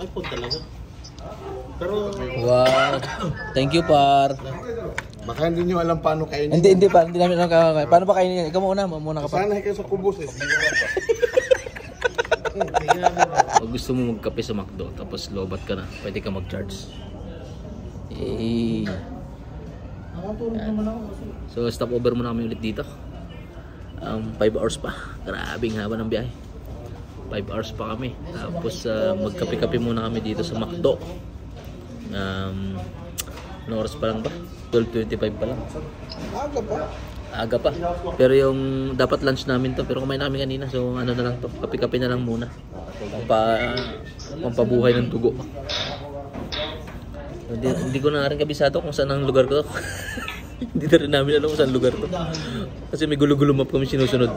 iPhone talaga. Pero wow. Thank you, par. Baka hindi nyo alam paano kainin. Hindi pa. Hindi namin alam kakain. Paano pa kainin yan? Ikaw muna ka pa. Sana kayo sa kubos eh. Pag gusto mo magkape sa McDo, tapos lobat ka na, pwede ka mag-charge. So, stop over muna kami ulit dito. 5 hours pa. Grabing haba ng biyahe. 5 hours pa kami. Tapos, magkape-kape muna kami dito sa McDo. Ano oras pa lang ba? 12:25 pa lang. Aga pa. Pero yung dapat lunch namin to, pero kumain namin kanina. So ano na lang to, kape-kape na lang muna. Pampabuhay ng dugo. Hindi ko na rin kabisado kung saan ang lugar ko. Hindi na rin namin alam kung saan lugar to. Kasi may gulo-gulo map kami sinusunod.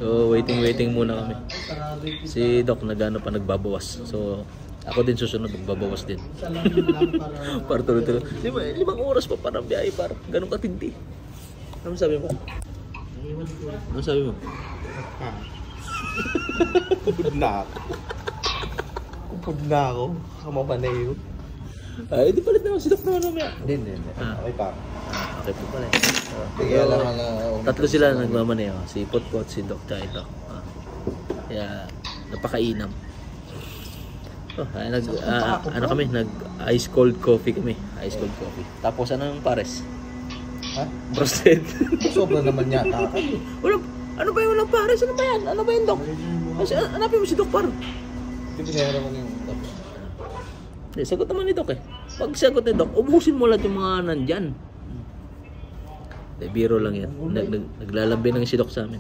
So waiting muna kami. Si Doc nagbabawas. So ako din susunod, magbabawas din. Para tuloy-tuloy. 5 oras pa parang biyahe, parang ganun katindi. Ano sabi mo? Ano sabi mo? Kupod na ako. Kupod na ako. Kamapanay. Ay, di palit naman si Doc naman mamaya. Hindi. Okay pa. Okay po pala. Kaya lang Tatlo sila nagmamaneo. Si Potpot, si Doc, tsaka ito. Kaya napakainam. Ano kami, nag-ice cold coffee kami. Ice cold coffee. Tapos anong pares? Ha? Roasted. Sobra naman yata. Ano ba yung walang pares? Ano ba yan? Ano ba yung Doc? Kasi hanapin mo si Doc par. Hindi pinahira ko na yung Doc. Hindi, sagot naman ni Doc eh. Pag sagot ni Doc, ubusin mo lahat yung mga nandyan. Biro lang yan. Naglalambing lang si Doc sa amin.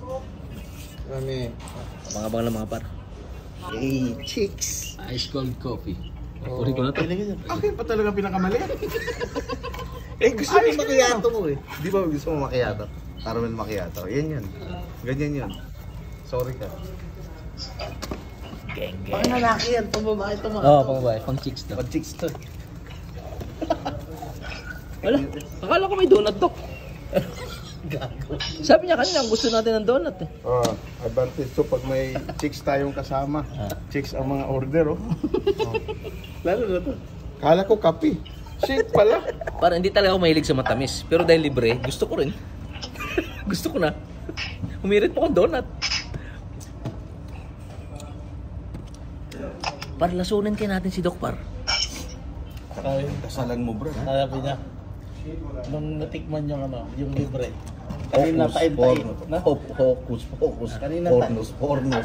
Kami. Abang-abang lang mga par. Hey, chicks. Ice cold coffee. Puri ko na to. Akin pa talaga pinakamali. Gusto mo makiyato mo eh. Di ba gusto mo makiyato? Caramel macchiato. Yan. Ganyan yan. Sorry ka. Geng. pang lalaki yan, pang babae ito mga. Oo, pang babae. Pang chicks to. Pag chicks to. Wala. Akala ko may donut, Doc. Gago. Sabi niya kanina, gusto natin ng donut eh. Advantage to pag may chicks tayong kasama. Chicks ang mga order Lalo na to. Kala ko kape. Shit pala. Para hindi talaga ako mahilig sa matamis. Pero dahil libre, gusto ko rin. Gusto ko na. Humirit po akong donut. Para lasunin kayo natin si Doc Par. Kasalan mo bro. Sabi niya, nung natikman yung yung libre. Kanina tain-tain. Focus. Kanina Pornos.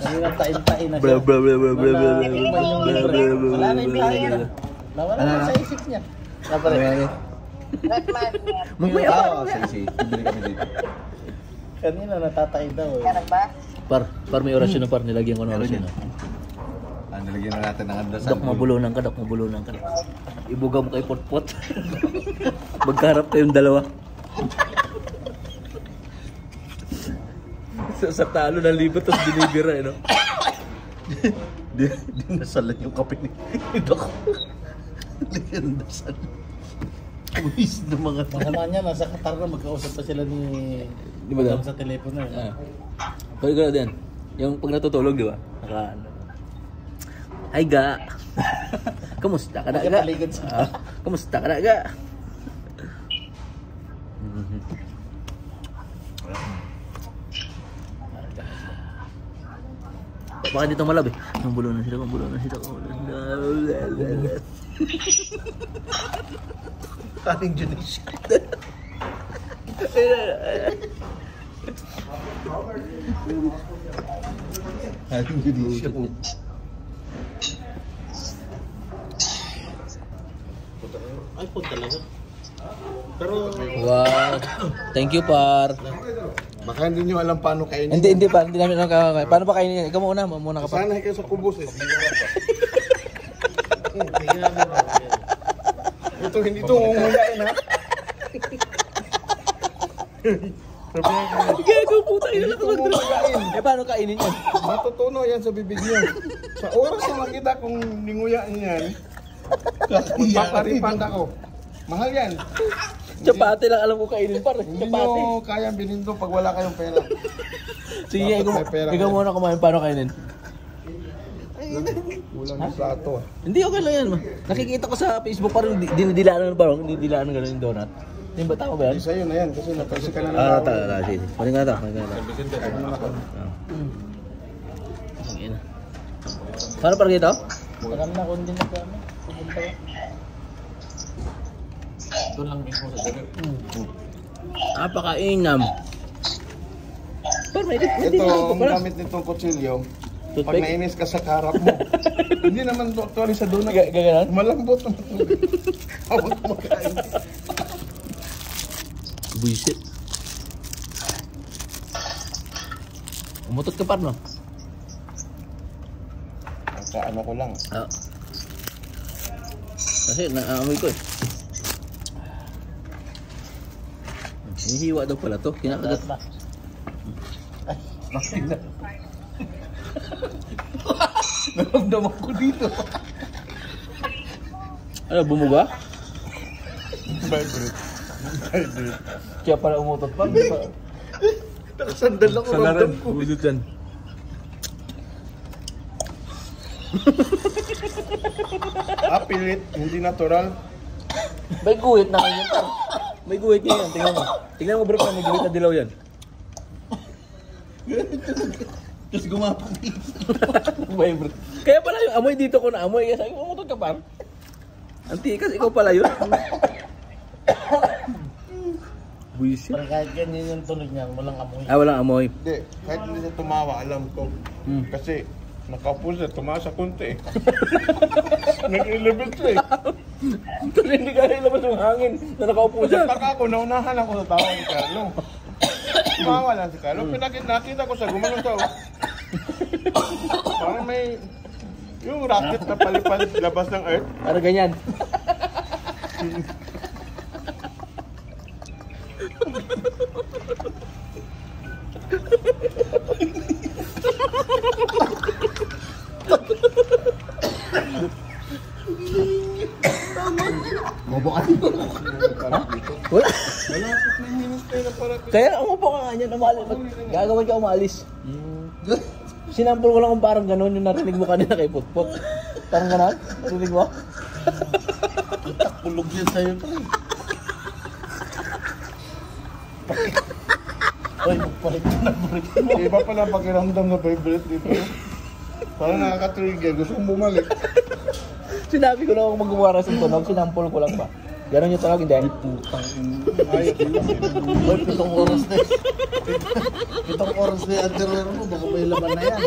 Kanina tain-tain na siya. Natikman yung libre. Wala na yung biyahe na. Nawala na sa isip niya. Mamaya pa. Sige. Bili kami dito. Kanina natatain daw eh. Par may orasyon na par. Nilagyan ko ng orasyon na. Nilagyan na natin ng andasal. Doc, mabulunan ka. Ibugaw mo kay Potpot. Magkarap kayong dalawa. Sa talo ng libot, tapos binibira eh, no? Di nasalan yung kape ni Doc. Lagyan dasal. Uwis na mga Masama niya, nasa Qatar na magkausap pa sila ni Di ba daw? sa telepono eh. Pwede ko na din. Yung pag natutulog, di ba? Hi, Ga. Kamusta ka na, Ga? Nakapaligid siya. Kamusta ka na, Ga? Baka dito malab eh. Mabulo na sila. Kaning Junisha. Kaning Junisha po. iPhone talaga. Pero Wow. Thank you, par. Baka hindi nyo alam paano kainin. Hindi pa. Hindi namin alam kakain. Paano pa kainin yan? Ikaw muna ka pa. Sana kayo sa kubos eh. Ito hindi ito umulain ha. Gago, puta. Ina lang ako. Paano kainin yan? Matutuno yan sa bibig niyo. Sa oras na makita kung ninguya niyan, magpaparipan ako. Mahal yan. Chapati lang alam ko kainin, par. Hindi Chapati. nyo kayang binindo pag wala kayong pera. Sige, Dapat may pera ikaw kayo. muna kumain. Paano kainin? Kulang yung plato ah. Hindi, okay lang yan. Nakikita ko sa Facebook parang dinidilaan ng parang dinidilaan ng gano'n yung donut. Yung ba, tama ba yan? Hindi sa'yo na yan kasi napasik ka na ng Ah, tao. sige. Paling nga ito. Paano parang ito? Maram na kundi na kami. Pumunta ka. Doon lang mismo sa dagat. Napakainam. Pero may Ito, ang gamit nitong kutsilyo, pag nainis ka sa karap mo, hindi naman actually sa donut. Gaganon? Malambot naman. Hawak mo kain. Buisit. Umutot ka pa, no? Sa ano ko lang. Ah. Kasi naamoy ko eh. Hinihiwa daw pala to. Kinakagat. Ay, bakit na? Naramdaman ko dito. Ano, bumuga? Vibrate. Vibrate. Kaya pala umutot pa. Nakasandal ako ramdam ko. Budot yan. Pilit, hindi natural. May guhit na kanyan pa. May guhit niya yan. Tingnan mo. Tingnan mo bro, may guhit na dilaw yan. Tapos gumapang dito. Vibrate. Kaya pala yung amoy dito ko na amoy. Kaya sabi ko, umutot ka pa. Antikas, ikaw pala yun. Buisit. Parang kahit ganyan yung tunog niya, walang amoy. Ah, walang amoy. Hindi, kahit hindi siya tumawa, alam ko. Kasi nakaupo siya, tumawa sa kunti eh. Nag-elevate siya eh. Kasi hindi ka rin labas yung hangin na nakaupo siya. Pagka ako, naunahan ako sa tawa ni Carlo. Tumawa lang si Carlo. Nakita ko siya, gumanon siya. Parang may yung rocket na palipad labas ng earth. Parang ganyan. Bobo ka. Wala. Malapit na yung ministry na parang Kaya umupo ka nga niyan, umalis. Gagawin ka umalis. Sinampol ko lang kung parang gano'n yung narinig mo kanina kay Putput. Parang gano'n? Narinig mo? Kulog yan sa'yo to eh. Uy, magpalit ka na break mo. iba pala pakiramdam na vibrate dito. Parang nakaka-trigger, gusto kong bumalik. Sinabi ko lang kung mag-uwaras ng tunog, sinampol ko lang ba? Gano'n yung tunog, hindi? Ayos. Uy, 7 oras na eh. 7 oras na yung underwear mo, baka may laman na yan.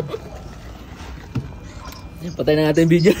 Patay na natin yung video.